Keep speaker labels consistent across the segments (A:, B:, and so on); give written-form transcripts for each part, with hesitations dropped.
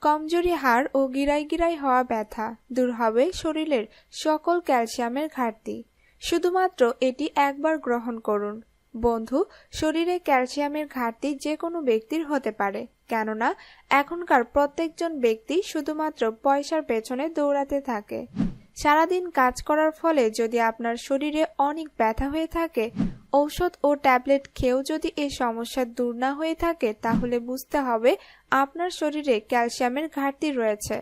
A: কমজোরি হাড় ও গিরায় গিরায় হওয়া ব্যথা দূর হবে শরীরের সকল ক্যালসিয়ামের ঘাটতি। শুধুমাত্র এটি একবার গ্রহণ করুন। বন্ধু, শরীরে ক্যালসিয়ামের ঘাটতি যে কোনো ব্যক্তির হতে পারে, কেননা এখনকার প্রত্যেকজন ব্যক্তি শুধুমাত্র পয়সার পেছনে দৌড়াতে থাকে। সারাদিন কাজ করার ফলে যদি আপনার শরীরে অনেক ব্যথা হয়ে থাকে, ঔষধ ও ট্যাবলেট খেয়েও যদি এই সমস্যা দূর না হয়ে থাকে, তাহলে বুঝতে হবে আপনার শরীরে ক্যালসিয়ামের ঘাটতি রয়েছে।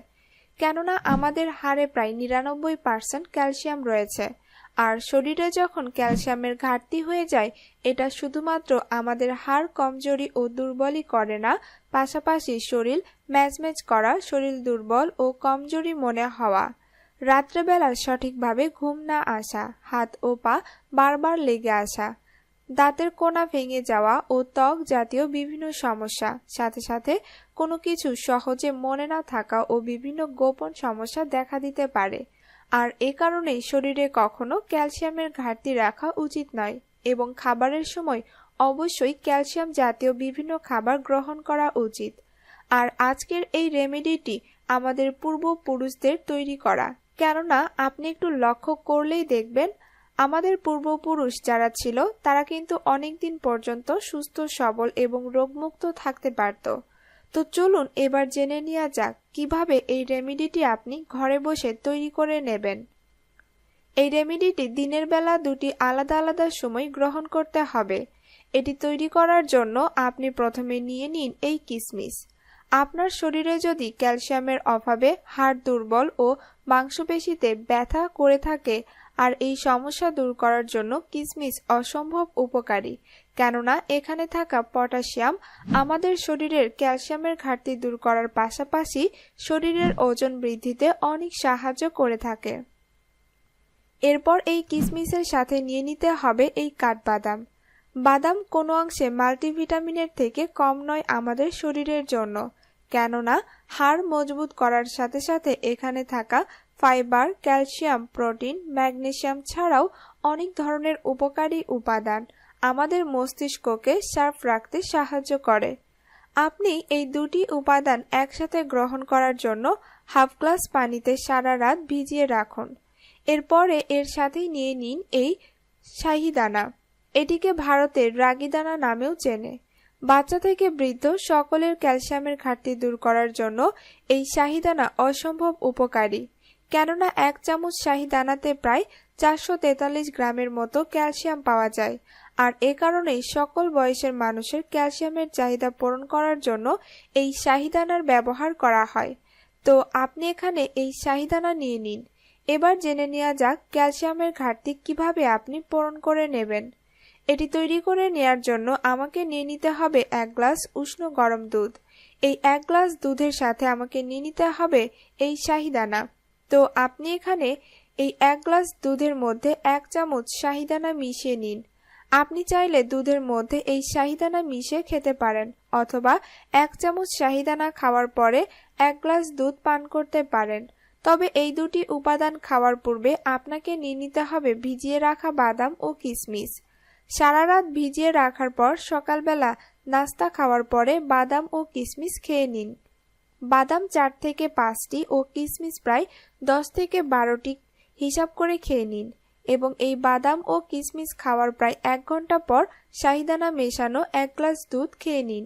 A: কেননা আমাদের হাড়ে প্রায় 99% ক্যালসিয়াম রয়েছে, আর শরীরে যখন ক্যালসিয়ামের ঘাটতি হয়ে যায়, এটা শুধুমাত্র আমাদের হাড় কমজোরি ও দুর্বলই করে না, পাশাপাশি শরীর ম্যাজম্যাজ করা, শরীর দুর্বল ও কমজোরি মনে হওয়া, রাত্রেবেলা সঠিকভাবে ঘুম না আসা, হাত ও পা বারবার লেগে আসা, দাঁতের কোনা ভেঙে যাওয়া ও ত্বক জাতীয় বিভিন্ন সমস্যা, সাথে সাথে কোনো কিছু সহজে মনে না থাকা ও বিভিন্ন গোপন সমস্যা দেখা দিতে পারে। আর এ কারণেই শরীরে কখনো ক্যালসিয়ামের ঘাটতি রাখা উচিত নয় এবং খাবারের সময় অবশ্যই ক্যালসিয়াম জাতীয় বিভিন্ন খাবার গ্রহণ করা উচিত। আর আজকের এই রেমেডিটি আমাদের পূর্বপুরুষদের তৈরি করা, কেননা আপনি একটু লক্ষ্য করলেই দেখবেন আমাদের পূর্বপুরুষ যারা ছিল তারা কিন্তু অনেকদিন পর্যন্ত সুস্থ সবল এবং রোগমুক্ত থাকতে পারত। তো চলুন এবার জেনে নেওয়া যাক কিভাবে এই রেমেডিটি আপনি ঘরে বসে তৈরি করে নেবেন। এই রেমেডিটি দিনের বেলা দুটি আলাদা আলাদা সময় গ্রহণ করতে হবে। এটি তৈরি করার জন্য আপনি প্রথমে নিয়ে নিন এই কিশমিশ। আপনার শরীরে যদি ক্যালসিয়ামের অভাবে হাড় দুর্বল ও মাংসপেশিতে ব্যথা করে থাকে, আর এই সমস্যা দূর করার জন্য কিশমিশ অসম্ভব উপকারী, কেননা এখানে থাকা পটাশিয়াম আমাদের শরীরের ক্যালসিয়ামের ঘাটতি দূর করার পাশাপাশি শরীরের ওজন বৃদ্ধিতে অনেক সাহায্য করে থাকে। এরপর এই কিশমিশের সাথে নিয়ে নিতে হবে এই কাঠবাদাম। বাদাম কোনো অংশে মাল্টিভিটামিনের থেকে কম নয় আমাদের শরীরের জন্য, কেননা হাড় মজবুত করার সাথে সাথে এখানে থাকা ফাইবার, ক্যালসিয়াম, প্রোটিন, ম্যাগনেসিয়াম ছাড়াও অনেক ধরনের উপকারী উপাদান আমাদের মস্তিষ্ককে শার্প রাখতে সাহায্য করে। আপনি এই দুটি উপাদান একসাথে গ্রহণ করার জন্য হাফ গ্লাস পানিতে সারা রাত ভিজিয়ে রাখুন। এরপরে এর সাথেই নিয়ে নিন এই শাহিদানা। এটিকে ভারতের রাগিদানা নামেও চেনে। বাচ্চা থেকে বৃদ্ধ সকলের ক্যালসিয়ামের ঘাটতি দূর করার জন্য এই শাহিদানা অসম্ভব উপকারী, কেননা 1 চামচ শাহিদানাতে প্রায় 443 গ্রামের মতো ক্যালসিয়াম পাওয়া যায়। আর এ কারণেই সকল বয়সের মানুষের ক্যালসিয়ামের চাহিদা পূরণ করার জন্য এই শাহিদানার ব্যবহার করা হয়। তো আপনি এখানে এই শাহিদানা নিয়ে নিন। এবার জেনে নেওয়া যাক ক্যালসিয়ামের ঘাটতি কিভাবে আপনি পূরণ করে নেবেন। এটি তৈরি করে নেয়ার জন্য আমাকে নিয়ে নিতে হবে 1 গ্লাস উষ্ণ গরম দুধ। এই 1 গ্লাস দুধের সাথে আমাকে নিয়ে নিতে হবে এই শাহিদানা। তো আপনি এখানে এই 1 গ্লাস দুধের মধ্যে 1 চামচ শাহিদানা মিশিয়ে নিন। আপনি চাইলে দুধের মধ্যে এই শাহিদানা মিশিয়ে খেতে পারেন, অথবা 1 চামচ শাহিদানা খাওয়ার পরে 1 গ্লাস দুধ পান করতে পারেন। তবে এই দুটি উপাদান খাওয়ার পূর্বে আপনাকে নিয়ে নিতে হবে ভিজিয়ে রাখা বাদাম ও কিশমিশ। সারা রাত ভিজিয়ে রাখার পর সকালবেলা নাস্তা খাওয়ার পরে বাদাম ও কিশমিশ খেয়ে নিন। বাদাম 4 থেকে 5টি ও কিশমিশ প্রায় 10 থেকে 12টি হিসাব করে খেয়ে নিন এবং এই বাদাম ও কিশমিশ খাওয়ার প্রায় 1 ঘন্টা পর শাহিদানা মেশানো 1 গ্লাস দুধ খেয়ে নিন।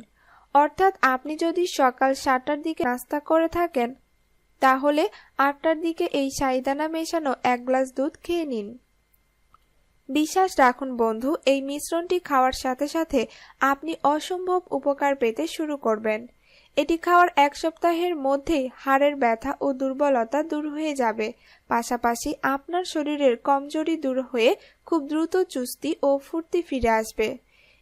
A: অর্থাৎ আপনি যদি সকাল 7টার দিকে নাস্তা করে থাকেন, তাহলে 8টার দিকে এই শাহিদানা মেশানো 1 গ্লাস দুধ খেয়ে নিন। বিশ্বাস রাখুন বন্ধু, এই মিশ্রণটি খাওয়ার সাথে সাথে আপনি অসম্ভব উপকার পেতে শুরু করবেন। এটি খাওয়ার 1 সপ্তাহের মধ্যেই হাড়ের ব্যথা ও দুর্বলতা দূর হয়ে যাবে, পাশাপাশি আপনার শরীরের কমজোরি দূর হয়ে খুব দ্রুত চুস্তি ও ফুর্তি ফিরে আসবে।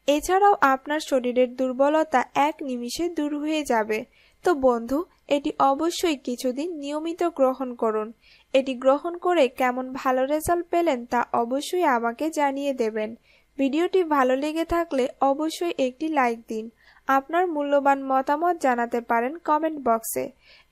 A: এছাড়াও আপনার শরীরের দুর্বলতা 1 নিমিষে দূর হয়ে যাবে। তো বন্ধু, এটি অবশ্যই কিছুদিন নিয়মিত গ্রহণ করুন। এটি গ্রহণ করে কেমন ভালো রেজাল্ট পেলেন তা অবশ্যই আমাকে জানিয়ে দেবেন। ভিডিওটি ভালো লেগে থাকলে অবশ্যই একটি লাইক দিন। আপনার মূল্যবান মতামত জানাতে পারেন কমেন্ট বক্সে।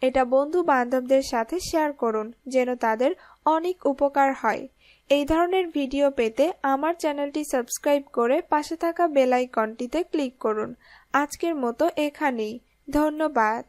A: এটা বন্ধু বান্ধবদের সাথে শেয়ার করুন যেন তাদের অনেক উপকার হয়। এই ধরনের ভিডিও পেতে আমার চ্যানেলটি সাবস্ক্রাইব করে পাশে থাকা বেল আইকনটিতে ক্লিক করুন। আজকের মতো এখানেই। ধন্যবাদ।